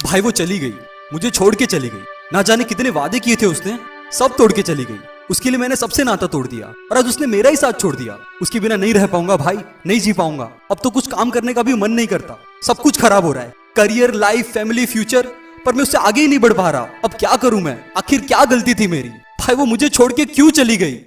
भाई वो चली गई, मुझे छोड़ के चली गई। ना जाने कितने वादे किए थे उसने, सब तोड़ के चली गई। उसके लिए मैंने सबसे नाता तोड़ दिया और आज उसने मेरा ही साथ छोड़ दिया। उसके बिना नहीं रह पाऊंगा भाई, नहीं जी पाऊंगा। अब तो कुछ काम करने का भी मन नहीं करता, सब कुछ खराब हो रहा है, करियर, लाइफ, फैमिली, फ्यूचर, पर मैं उससे आगे ही नहीं बढ़ पा रहा। अब क्या करूं मैं? आखिर क्या गलती थी मेरी? भाई वो मुझे छोड़ के क्यों चली गई?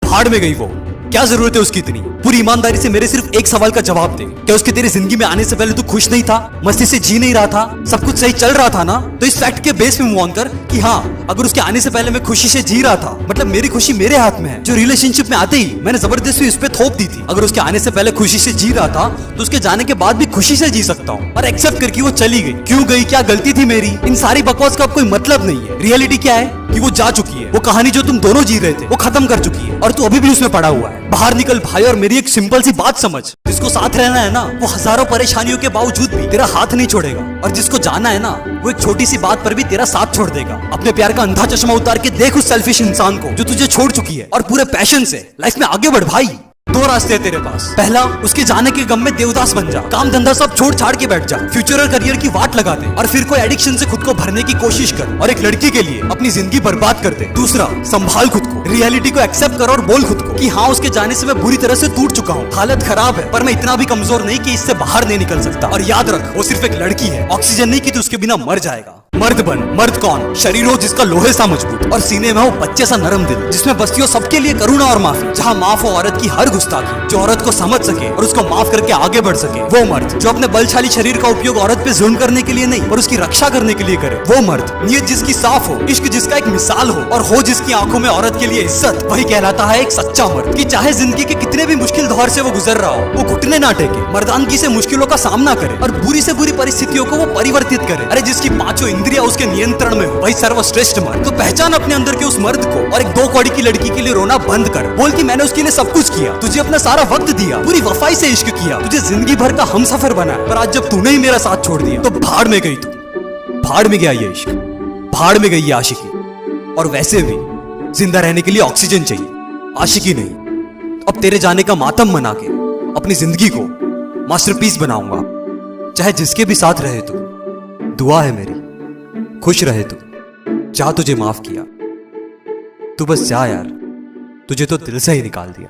भाड़ में गई वो, क्या जरूरत है उसकी इतनी? पूरी ईमानदारी से मेरे सिर्फ एक सवाल का जवाब दे, क्या उसके तेरी जिंदगी में आने से पहले तू खुश नहीं था, मस्ती से जी नहीं रहा था, सब कुछ सही चल रहा था ना? तो इस फैक्ट के बेस पे मूव ऑन कर कि हाँ, अगर उसके आने से पहले मैं खुशी से जी रहा था, मतलब मेरी खुशी मेरे हाथ में है। जो रिलेशनशिप में आते ही मैंने जबरदस्ती उस पे थोप दी थी। अगर उसके आने से पहले खुशी से जी रहा था तो उसके जाने के बाद भी खुशी से जी सकता हूँ। और एक्सेप्ट करके वो चली गई। क्यों गई? क्या गलती थी मेरी? इन सारी बकवास का अब कोई मतलब नहीं है। रियलिटी क्या है कि वो जा चुकी है। वो कहानी जो तुम दोनों जी रहे थे वो खत्म कर चुकी है और तू अभी भी उसमें पड़ा हुआ है। बाहर निकल भाई और मेरी एक सिंपल सी बात समझ, जिसको साथ रहना है ना, वो हजारों परेशानियों के बावजूद भी तेरा हाथ नहीं छोड़ेगा, और जिसको जाना है ना, वो एक छोटी सी बात पर भी तेरा साथ छोड़ देगा। अपने प्यार का अंधा चश्मा उतार के देख उस सेल्फिश इंसान को जो तुझे छोड़ चुकी है, और पूरे पैशन से लाइफ में आगे बढ़ भाई। दो रास्ते हैं तेरे पास। पहला, उसके जाने के गम में देवदास बन जा, काम धंधा सब छोड़ छाड़ के बैठ जा, फ्यूचर और करियर की वाट लगा दे और फिर कोई एडिक्शन से खुद को भरने की कोशिश कर और एक लड़की के लिए अपनी जिंदगी बर्बाद कर दे। दूसरा, संभाल खुद को, रियलिटी को एक्सेप्ट कर और बोल खुद को कि हाँ, उसके जाने से मैं बुरी तरह से टूट चुका हूँ, हालत खराब है, पर मैं इतना भी कमजोर नहीं कि इससे बाहर नहीं निकल सकता। और याद रख, वो सिर्फ एक लड़की है, ऑक्सीजन नहीं कि तू उसके बिना मर जाएगा। मर्द बन। मर्द कौन? शरीर हो जिसका लोहे सा मजबूत और सीने में हो बच्चे सा नरम दिल, जिसमें बस्ती हो सबके लिए करुणा और माफी, जहाँ माफ हो औरत की हर गुस्ताखी, जो औरत को समझ सके और उसको माफ करके आगे बढ़ सके। वो मर्द जो अपने बलशाली शरीर का उपयोग औरत पे जुल्म करने के लिए नहीं पर उसकी रक्षा करने के लिए करे। वो मर्द नियत जिसकी साफ हो, इश्क जिसका एक मिसाल हो और हो जिसकी आंखों में औरत के लिए इज्जत, वही कहलाता है एक सच्चा मर्द। कि चाहे जिंदगी के कितने भी मुश्किल दौर से वो गुजर रहा हो, वो घुटने ना टेके, मर्दानगी से मुश्किलों का सामना करे और बुरी से बुरी परिस्थितियों को वो परिवर्तित करे। अरे जिसकी पांचों इंद्रियां उसके नियंत्रण में हो, वही सर्वश्रेष्ठ मर्द। तो पहचान अपने अंदर के उस मर्द को और एक 2 कौड़ी की लड़की के लिए रोना बंद कर। बोल कि मैंने उसके लिए सब कुछ किया, तुझे अपना सारा वक्त दिया, पूरी वफाई से इश्क किया, तुझे जिंदगी भर का हमसफर बनाया, पर आज जब तूने ही मेरा साथ छोड़ दिया तो भाड़ में गई तू। भाड़ में गया ये इश्क, भाड़ में गई ये आशिकी। और वैसे भी जिंदा रहने के लिए ऑक्सीजन चाहिए, आशिकी नहीं। अब तेरे जाने का मातम मना के अपनी जिंदगी को मास्टरपीस बनाऊंगा, चाहे जिसके भी साथ रहे तू। दुआ है मेरी, खुश रहे तू। जा, तुझे माफ किया, तू बस जा यार, तुझे तो दिल से ही निकाल दिया।